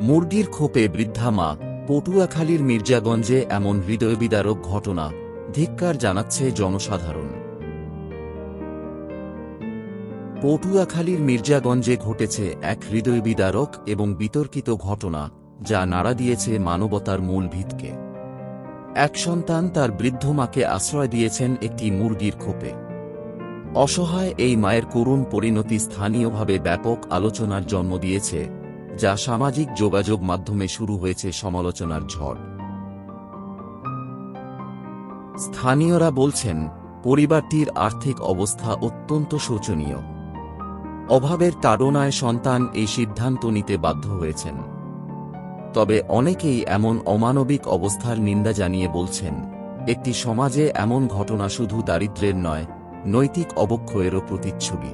মুরগির খোপে বৃদ্ধা মা। পটুয়াখালীর মির্জাগঞ্জে এমন হৃদয়বিদারক ঘটনা, ধিক্কার জানাচ্ছে জনসাধারণ। পটুয়াখালীর মির্জাগঞ্জে ঘটেছে এক হৃদয়বিদারক এবং বিতর্কিত ঘটনা, যা নাড়া দিয়েছে মানবতার মূল ভিতকে। এক সন্তান তার বৃদ্ধ মাকে আশ্রয় দিয়েছেন একটি মুরগির খোপে। অসহায় এই মায়ের করুণ পরিণতি স্থানীয়ভাবে ব্যাপক আলোচনার জন্ম দিয়েছে, যা সামাজিক যোগাযোগ মাধ্যমে শুরু হয়েছে সমালোচনার ঝড়। স্থানীয়রা বলছেন, পরিবারটির আর্থিক অবস্থা অত্যন্ত শোচনীয়। অভাবের তাড়নায় সন্তান এই সিদ্ধান্ত নিতে বাধ্য হয়েছেন। তবে অনেকেই এমন অমানবিক অবস্থার নিন্দা জানিয়ে বলছেন, একটি সমাজে এমন ঘটনা শুধু দারিদ্র্যের নয়, নৈতিক অবক্ষয়েরও প্রতিচ্ছবি।